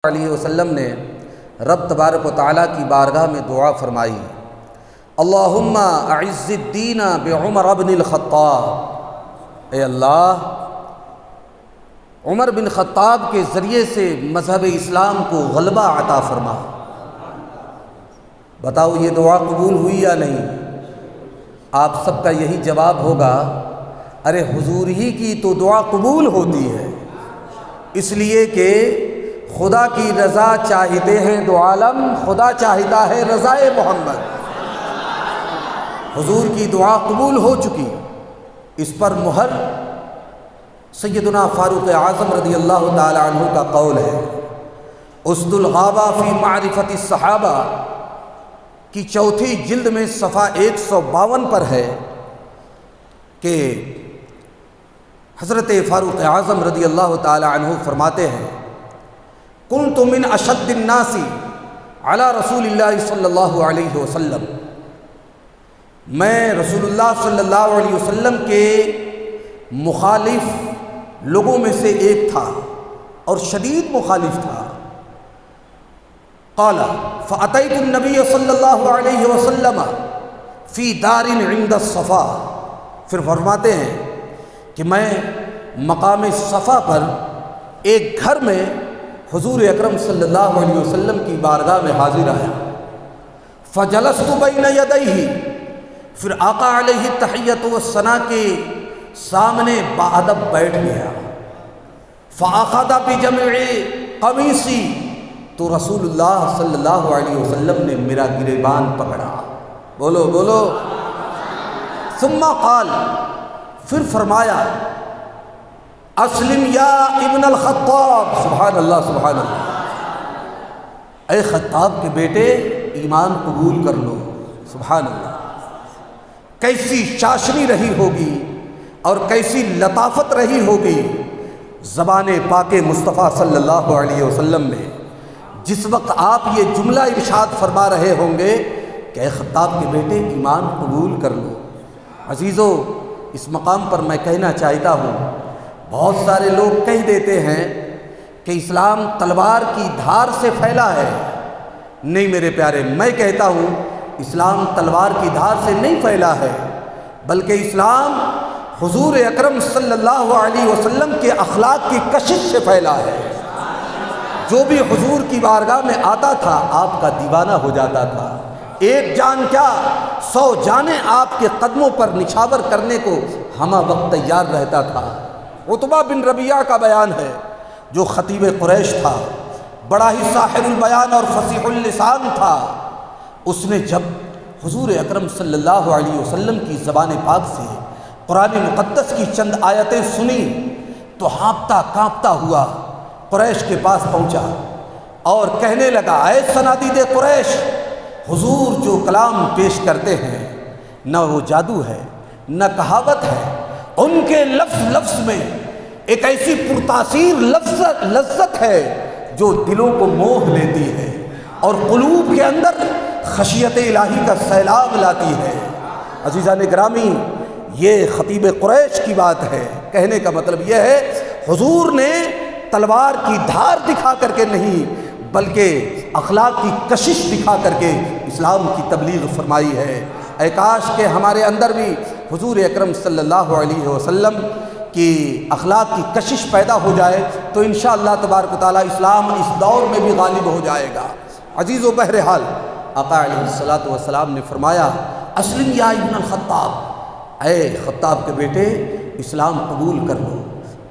علیہ وسلم نے رب تبارک و تعالیٰ کی بارگاہ میں دعا فرمائی، اللہم اعز الدین بعمر بن الخطاب، اے اللہ عمر بن خطاب کے ذریعے سے مذہب اسلام کو غلبہ عطا فرما۔ بتاؤ یہ دعا قبول ہوئی یا نہیں؟ آپ سب کا یہی جواب ہوگا، ارے حضور ہی کی تو دعا قبول ہوتی ہے، اس لیے کہ خدا کی رضا چاہتے ہیں دو عالم، خدا چاہتا ہے رضائے محمد۔ حضور کی دعا قبول ہو چکی، اس پر مہر سیدنا فاروق اعظم رضی اللہ تعالی عنہ کا قول ہے۔ اسد الغابہ فی معرفت الصحابہ کی چوتھی جلد میں صفحہ 152 پر ہے کہ حضرت فاروق اعظم رضی اللہ تعالی عنہ فرماتے ہیں، کنت من اشد الناس علی رسول اللہ صلی اللہ علیہ وسلم، میں رسول اللہ صلی اللہ علیہ وسلم کے مخالف لوگوں میں سے ایک تھا اور شدید مخالف تھا۔ قال فأتيت النبي صلی اللہ علیہ وسلم فی دار عند الصفا، پھر فرماتے ہیں کہ میں مقام صفا پر ایک گھر میں حضور اکرم صلی اللہ علیہ وسلم کی بارگاہ میں حاضر آیا، فجلست بین یدیہ، پھر آقا علیہ التحیۃ والثناء کے سامنے باادب بیٹھ گیا، فاخذ بجمع قمیصی، تو رسول اللہ صلی اللہ علیہ وسلم نے میرا گریبان پکڑا، بولو بولو، ثم قال، پھر فرمایا، اسلم یا ابن الخطاب، سبحان اللہ سبحان اللہ، اے خطاب کے بیٹے ایمان قبول کر لو، سبحان اللہ۔ کیسی چاشنی رہی ہوگی اور کیسی لطافت رہی ہوگی زبان پاک مصطفیٰ صلی اللہ علیہ وسلم میں، جس وقت آپ یہ جملہ ارشاد فرما رہے ہوں گے کہ اے خطاب کے بیٹے ایمان قبول کر لو۔ عزیزو، اس مقام پر میں کہنا چاہتا ہوں، بہت سارے لوگ کہہ دیتے ہیں کہ اسلام تلوار کی دھار سے پھیلا ہے۔ نہیں میرے پیارے، میں کہتا ہوں اسلام تلوار کی دھار سے نہیں پھیلا ہے، بلکہ اسلام حضور اکرم صلی اللہ علیہ وسلم کے اخلاق کی کشش سے پھیلا ہے۔ جو بھی حضور کی بارگاہ میں آتا تھا آپ کا دیوانہ ہو جاتا تھا، ایک جان کیا 100 جانیں آپ کے قدموں پر نچھاور کرنے کو ہمہ وقت تیار رہتا تھا۔ عتبہ بن ربیعہ کا بیان ہے، جو خطیب قریش تھا، بڑا ہی ساحر البیان اور فصیح اللسان تھا، اس نے جب حضور اکرم صلی اللہ علیہ وسلم کی زبان پاک سے قرآن مقدس کی چند آیتیں سنی تو ہانپتا کانپتا ہوا قریش کے پاس پہنچا اور کہنے لگا، اے صنادید قریش، حضور جو کلام پیش کرتے ہیں نہ وہ جادو ہے نہ کہاوت ہے، ان کے لفظ لفظ میں ایک ایسی پرتاثیر لذت ہے جو دلوں کو موہ لیتی ہے اور قلوب کے اندر خشیت الہی کا سیلاب لاتی ہے۔ عزیزان گرامی، یہ خطیب قریش کی بات ہے۔ کہنے کا مطلب یہ ہے حضور نے تلوار کی دھار دکھا کر کے نہیں بلکہ اخلاق کی کشش دکھا کر کے اسلام کی تبلیغ فرمائی ہے۔ اے کاش کہ ہمارے اندر بھی حضور اکرم صلی اللہ علیہ وسلم کی اخلاق کی کشش پیدا ہو جائے تو انشاءاللہ تبارک و تعالیٰ اسلام اس دور میں بھی غالب ہو جائے گا۔ عزیز و بہرحال آقا علیہ الصلوۃ والسلام نے فرمایا، اسلم یا ابن الخطاب، اے خطاب کے بیٹے اسلام قبول کر لو۔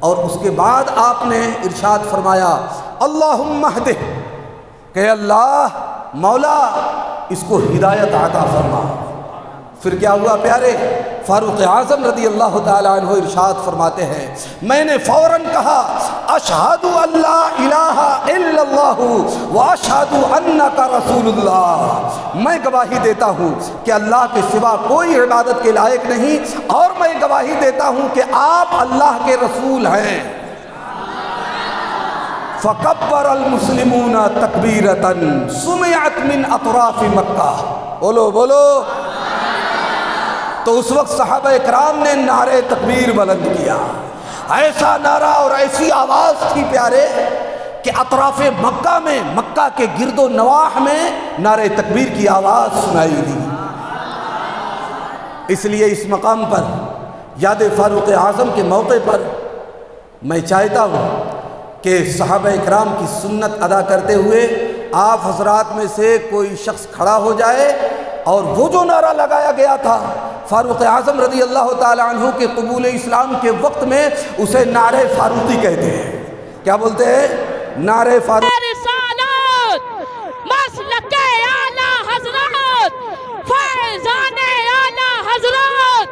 اور اس کے بعد آپ نے ارشاد فرمایا، اللہم اہدہ، کہ اللہ مولا اس کو ہدایت عطا فرما۔ پھر کیا ہوا پیارے؟ فاروق اعظم رضی اللہ تعالیٰ عنہ ارشاد فرماتے ہیں، میں نے فوراً کہا، اشہد ان لا الہ الا اللہ واشہد انک رسول اللہ، میں گواہی دیتا ہوں کہ اللہ کے سوا کوئی عبادت کے لائق نہیں، اور میں گواہی دیتا ہوں کہ آپ اللہ کے رسول ہیں۔ فکبر المسلمون تکبیرۃ سمعت من اطراف مکہ، بولو بولو۔ تو اس وقت صحابہ اکرام نے نعرے تکبیر بلند کیا، ایسا نعرہ اور ایسی آواز تھی پیارے کہ کہ اطراف مکہ میں، مکہ کے گرد و نواح میں نعرہ تکبیر کی آواز سنائی دی۔ اس لیے اس مقام پر یاد فاروق اعظم کے موقع پر میں چاہتا ہوں کہ صحابہ اکرام کی سنت ادا کرتے ہوئے آپ حضرات میں سے کوئی شخص کھڑا ہو جائے اور وہ جو نعرہ لگایا گیا تھا فاروق اعظم رضی اللہ تعالی عنہ کے قبول اسلام کے وقت میں، اسے نعرہ فاروقی کہتے ہیں۔ کیا بولتے ہیں؟ نعرہ فاروق۔ مسلک اعلیٰ حضرات، فیضان اعلیٰ حضرات،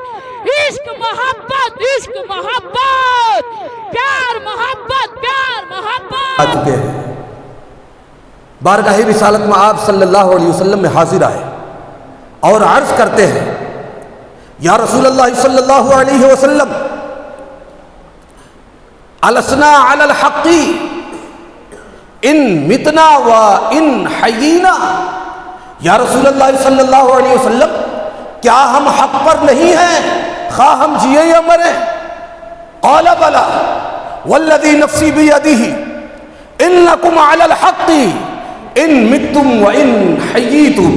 عشق محبت، عشق محبت، پیار محبت، پیار محبت آ چکے ہیں۔ بارگاہ رسالت میں آپ صلی اللہ علیہ وسلم میں حاضر آئے اور عرض کرتے ہیں، یا رسول اللہ صلی اللہ علیہ وسلم، السنا علی الحق ان متنا و ان حیینا۔ یا رسول اللہ صلی اللہ علیہ وسلم، کیا ہم حق پر نہیں ہیں خواہ ہم جیے یا مریں؟ قال بلا والذی نفسی بیدہ انکم علی الحق ان متم و ان حییتم۔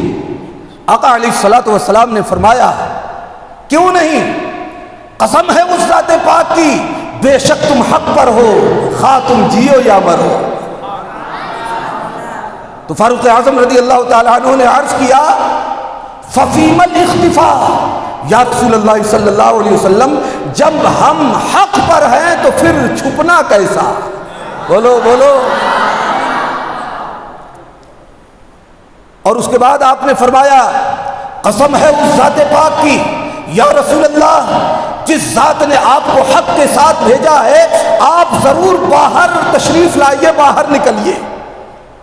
آقا علیہ السلام نے فرمایا، کیوں نہیں، قسم ہے اس ذات پاک کی، بے شک تم حق پر ہو خواہ تم جیو یا مرو۔ تو فاروق اعظم رضی اللہ تعالیٰ عنہ نے عرض کیا، ففیم الاختفاء، یا رسول اللہ صلی اللہ علیہ وسلم، جب ہم حق پر ہیں تو پھر چھپنا کیسا؟ بولو بولو۔ اور اس کے بعد آپ نے فرمایا، قسم ہے اس ذات پاک کی، یا رسول اللہ، جس ذات نے آپ کو حق کے ساتھ بھیجا ہے، آپ ضرور باہر تشریف لائیے، باہر نکلیے۔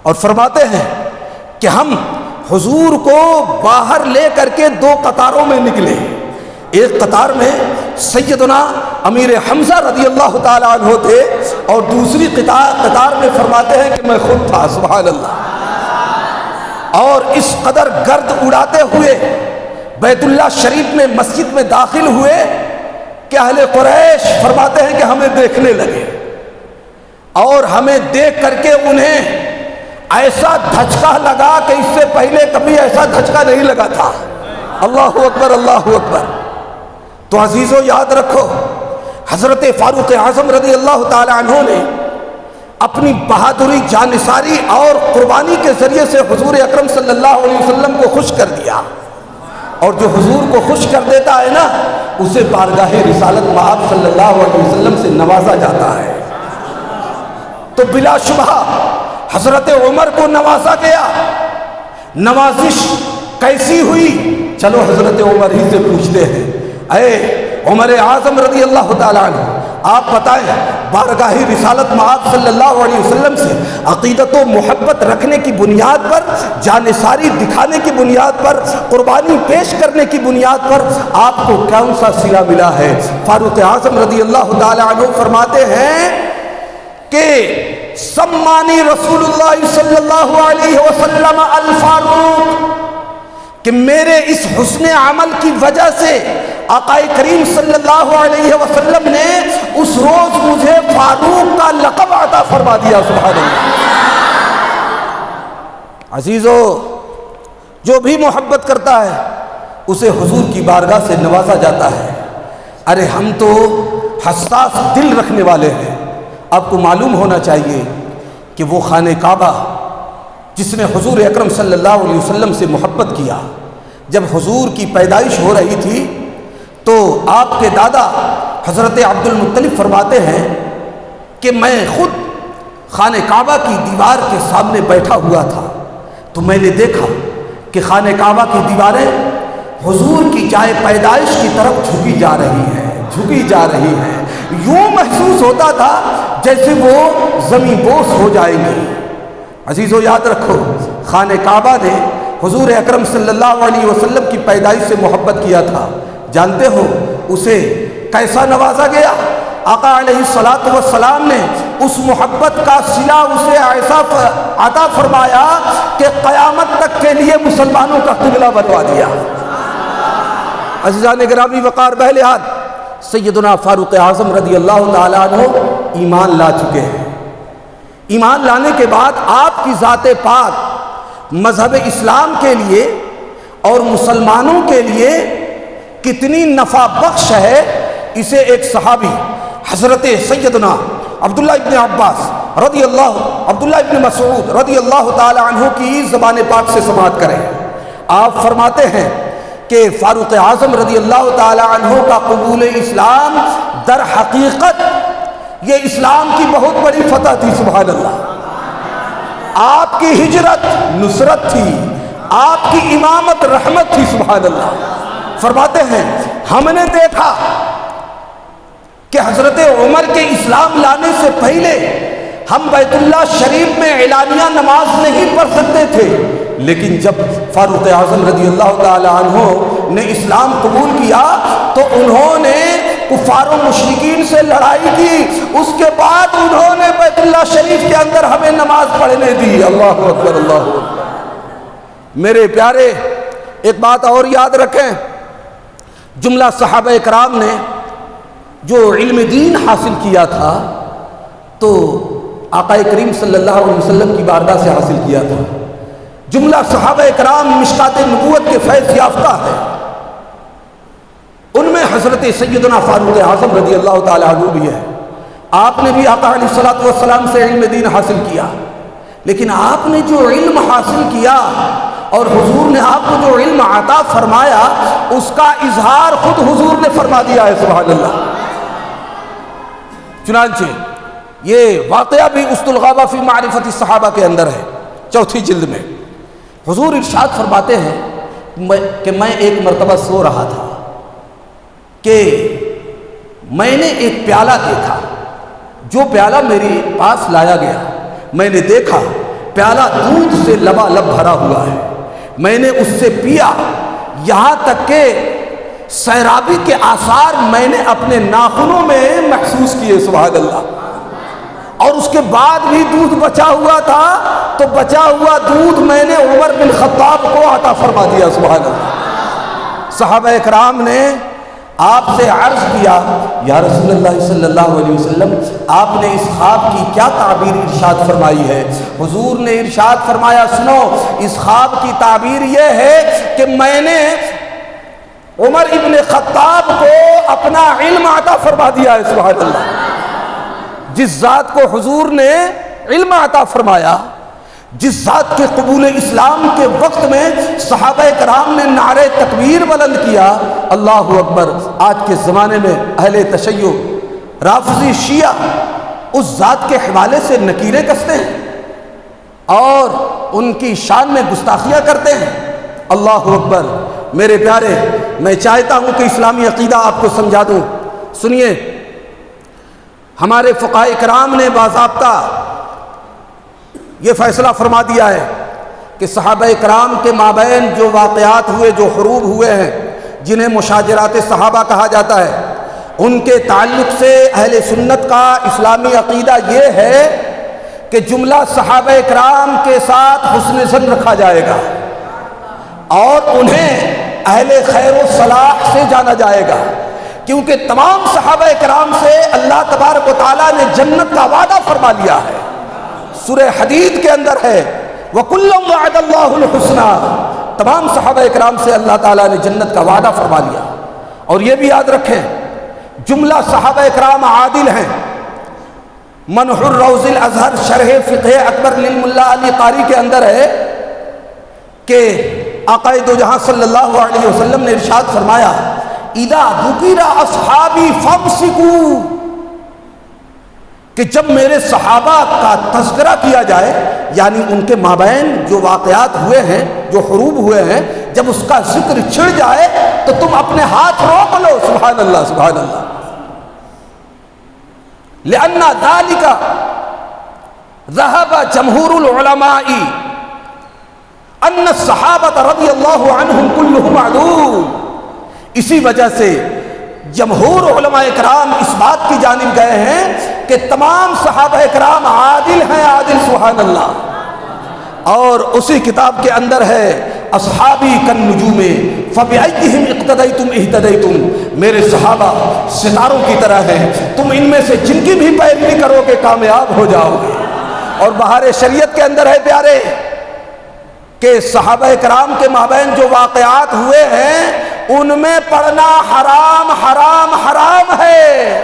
اور فرماتے ہیں کہ ہم حضور کو باہر لے کر کے دو قطاروں میں نکلے، ایک قطار میں سیدنا امیر حمزہ رضی اللہ تعالیٰ عنہ تھے اور دوسری قطار میں فرماتے ہیں کہ میں خود تھا، سبحان اللہ۔ اور اس قدر گرد اڑاتے ہوئے بیت اللہ شریف میں مسجد میں داخل ہوئے کہ اہل قریش فرماتے ہیں کہ ہمیں دیکھنے لگے، اور ہمیں دیکھ کر کے انہیں ایسا دھچکا لگا کہ اس سے پہلے کبھی ایسا دھچکا نہیں لگا تھا۔ اللہ اکبر، اللہ اکبر۔ تو عزیزو یاد رکھو، حضرت فاروق اعظم رضی اللہ تعالی عنہ نے اپنی بہادری، جانثاری اور قربانی کے ذریعے سے حضور اکرم صلی اللہ علیہ وسلم کو خوش کر دیا، اور جو حضور کو خوش کر دیتا ہے نا، اسے بارگاہ رسالت میں آپ صلی اللہ علیہ وسلم سے نوازا جاتا ہے۔ تو بلا شبہ حضرت عمر کو نوازا گیا۔ نوازش کیسی ہوئی؟ چلو حضرت عمر ہی سے پوچھتے ہیں۔ اے عمر اعظم رضی اللہ تعالیٰ عنہ، آپ بتائیں، بارگاہ رسالت میں آپ صلی اللہ علیہ وسلم سے عقیدت و محبت رکھنے کی بنیاد پر، جانثاری دکھانے کی بنیاد پر، قربانی پیش کرنے کی بنیاد پر آپ کو کون سا صلہ ملا ہے؟ فاروق اعظم رضی اللہ تعالیٰ عنہ فرماتے ہیں کہ سمانی رسول اللہ صلی اللہ علیہ وسلم الفاروق، کہ میرے اس حسن عمل کی وجہ سے آقا کریم صلی اللہ علیہ وسلم نے اس روز مجھے فاروق کا لقب عطا فرما دیا، سبحان اللہ۔ عزیزو، جو بھی محبت کرتا ہے اسے حضور کی بارگاہ سے نوازا جاتا ہے۔ ارے ہم تو حساس دل رکھنے والے ہیں۔ آپ کو معلوم ہونا چاہیے کہ وہ خانہ کعبہ جس نے حضور اکرم صلی اللہ علیہ وسلم سے محبت کیا، جب حضور کی پیدائش ہو رہی تھی تو آپ کے دادا حضرت عبد المطلب فرماتے ہیں کہ میں خود خانہ کعبہ کی دیوار کے سامنے بیٹھا ہوا تھا، تو میں نے دیکھا کہ خانہ کعبہ کی دیواریں حضور کی جائے پیدائش کی طرف جھکی جا رہی ہیں، یوں محسوس ہوتا تھا جیسے وہ زمین بوس ہو جائیں گے۔ عزیزو یاد رکھو، خانہ کعبہ نے حضور اکرم صلی اللہ علیہ وسلم کی پیدائش سے محبت کیا تھا۔ جانتے ہو اسے کیسا نوازا گیا؟ آقا علیہ السلام نے اس محبت کا صلہ اسے ایسا عطا فرمایا کہ قیامت تک کے لیے مسلمانوں کا قبلہ بنوا دیا۔ عزیزان گرامی وقار بہلحاد، سیدنا فاروق اعظم رضی اللہ تعالیٰ عنہ ایمان لا چکے ہیں۔ ایمان لانے کے بعد آپ کی ذات پاک مذہب اسلام کے لیے اور مسلمانوں کے لیے کتنی نفع بخش ہے، اسے ایک صحابی حضرت سیدنا عبداللہ ابن عباس رضی اللہ، عبداللہ ابن مسعود رضی اللہ تعالی عنہ کی زبان پاک سے سماعت کریں۔ آپ فرماتے ہیں کہ فاروق اعظم رضی اللہ تعالی عنہ کا قبول اسلام در حقیقت یہ اسلام کی بہت بڑی فتح تھی، سبحان اللہ۔ آپ کی ہجرت نصرت تھی، آپ کی امامت رحمت تھی، سبحان اللہ۔ فرماتے ہیں ہم نے دیکھا کہ حضرت عمر کے اسلام لانے سے پہلے ہم بیت اللہ شریف میں اعلانیہ نماز نہیں پڑھ سکتے تھے، لیکن جب فاروق اعظم رضی اللہ تعالی عنہ نے اسلام قبول کیا تو انہوں نے کفار و مشرکین سے لڑائی کی، اس کے بعد انہوں نے بیت اللہ شریف کے اندر ہمیں نماز پڑھنے دی۔ اللہ اکبر، اللہ اکبر۔ میرے پیارے، ایک بات اور یاد رکھیں، جملہ صحابہ کرام نے جو علم دین حاصل کیا تھا تو آقا کریم صلی اللہ علیہ وسلم کی بارگاہ سے حاصل کیا تھا۔ جملہ صحابہ کرام مشکات نبوت کے فیض یافتہ ہے، ان میں حضرت سیدنا فاروق اعظم رضی اللہ تعالی عنہ بھی ہے۔ آپ نے بھی آقا علیہ الصلوۃ والسلام سے علم دین حاصل کیا، لیکن آپ نے جو علم حاصل کیا اور حضور نے آپ کو جو علم عطا فرمایا اس کا اظہار خود حضور نے فرما دیا ہے، سبحان اللہ۔ چنانچہ یہ واقعہ بھی اسد الغابہ فی معرفت الصحابہ کے اندر ہے، 4 جلد میں۔ حضور ارشاد فرماتے ہیں کہ میں ایک مرتبہ سو رہا تھا کہ میں نے ایک پیالہ دیکھا، جو پیالہ میرے پاس لایا گیا میں نے دیکھا پیالہ دودھ سے لبالب بھرا ہوا ہے، میں نے اس سے پیا یہاں تک کہ سیرابی کے آثار میں نے اپنے ناخنوں میں محسوس کیے، سبحان اللہ۔ اور اس کے بعد بھی دودھ بچا ہوا تھا تو بچا ہوا دودھ میں نے عمر بن خطاب کو عطا فرما دیا، سبحان اللہ۔ صحابہ اکرام نے آپ سے عرض کیا، یا رسول اللہ صلی اللہ علیہ وسلم آپ نے اس خواب کی کیا تعبیر ارشاد فرمائی ہے؟ حضور نے ارشاد فرمایا، سنو، اس خواب کی تعبیر یہ ہے کہ میں نے عمر ابن خطاب کو اپنا علم عطا فرما دیا ہے، سبحان اللہ۔ جس ذات کو حضور نے علم عطا فرمایا، جس ذات کے قبول اسلام کے وقت میں صحابہ کرام نے نعرہ تکبیر بلند کیا، اللہ اکبر، آج کے زمانے میں اہل تشیع رافضی شیعہ اس ذات کے حوالے سے نکیریں کستے ہیں اور ان کی شان میں گستاخیاں کرتے ہیں، اللہ اکبر۔ میرے پیارے، میں چاہتا ہوں کہ اسلامی عقیدہ آپ کو سمجھا دوں، سنیے۔ ہمارے فقہاء کرام نے باضابطہ یہ فیصلہ فرما دیا ہے کہ صحابہ کرام کے مابین جو واقعات ہوئے، جو حروب ہوئے ہیں، جنہیں مشاجرات صحابہ کہا جاتا ہے، ان کے تعلق سے اہل سنت کا اسلامی عقیدہ یہ ہے کہ جملہ صحابہ کرام کے ساتھ حسن ظن رکھا جائے گا اور انہیں اہل خیر و صلاح سے جانا جائے گا، کیونکہ تمام صحابہ کرام سے اللہ تبارک و تعالیٰ نے جنت کا وعدہ فرما لیا ہے۔ سورہ حدید کے اندر ہے وَكُلًّا وَعَدَ اللَّهُ الْحُسْنَى، تمام صحابہ کرام سے اللہ تعالیٰ نے جنت کا وعدہ فرما لیا۔ اور یہ بھی یاد رکھیں، جملہ صحابہ کرام عادل ہیں۔ منح الروض الازہر شرح فقہ اکبر للملا علی قاری کے اندر ہے کہ آقا دو جہاں صلی اللہ علیہ وسلم نے ارشاد فرمایا، اذا ذکر اصحابی فامسکوا، کہ جب میرے صحابہ کا تذکرہ کیا جائے، یعنی ان کے مابین جو واقعات ہوئے ہیں، جو حروب ہوئے ہیں، جب اس کا ذکر چھڑ جائے تو تم اپنے ہاتھ روک لو، سبحان اللہ، سبحان اللہ۔ لأن ذلك ذهب جمهور العلماء ان الصحابة رضی اللہ عنہم كلهم عدول، اسی وجہ سے جمہور علماء کرام اس بات کی جانب گئے ہیں کہ تمام صحابہ کرام عادل ہیں، عادل، سبحان اللہ۔ اور اسی کتاب کے اندر ہے اصحابی کالنجوم فبأیہم اقتدیتم اہتدیتم، میرے صحابہ ستاروں کی طرح ہیں، تم ان میں سے جن کی بھی پیروی کرو گے کامیاب ہو جاؤ گے۔ اور بہار شریعت کے اندر ہے پیارے کہ صحابہ کرام کے مابین جو واقعات ہوئے ہیں ان میں پڑھنا حرام حرام حرام ہے۔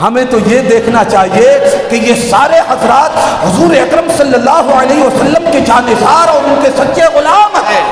ہمیں تو یہ دیکھنا چاہیے کہ یہ سارے حضرات حضور اکرم صلی اللہ علیہ وسلم کے جانثار اور ان کے سچے غلام ہیں،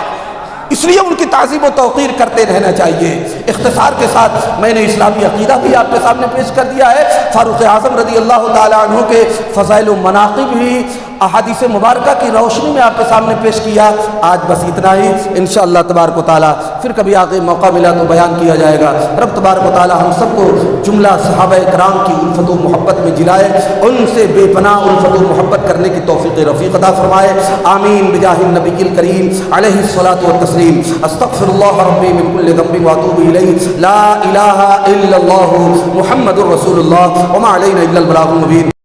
اس لیے ان کی تعظیم و توقیر کرتے رہنا چاہیے۔ اختصار کے ساتھ میں نے اسلامی عقیدہ بھی آپ کے سامنے پیش کر دیا ہے، فاروق اعظم رضی اللہ تعالیٰ عنہ کے فضائل و مناقب بھی احادیث مبارکہ کی روشنی میں آپ کے سامنے پیش کیا۔ آج بس اتنا ہی، انشاءاللہ تبارک و تعالیٰ پھر کبھی آگے موقع ملا تو بیان کیا جائے گا۔ رب تبارک و تعالیٰ ہم سب کو جملہ صحابہ کرام کی الفت و محبت میں جلائے، ان سے بے پناہ الفت و محبت کرنے کی توفیق رفیق عطا فرمائے، آمین بجاہ النبی الکریم علیہ الصلاۃ والتسلیم۔ استغفر اللہ ربی من کل ذنب واتوب الیہ، لا الہ الا اللہ محمد رسول اللہ وما علینا الا البلاغ المبین۔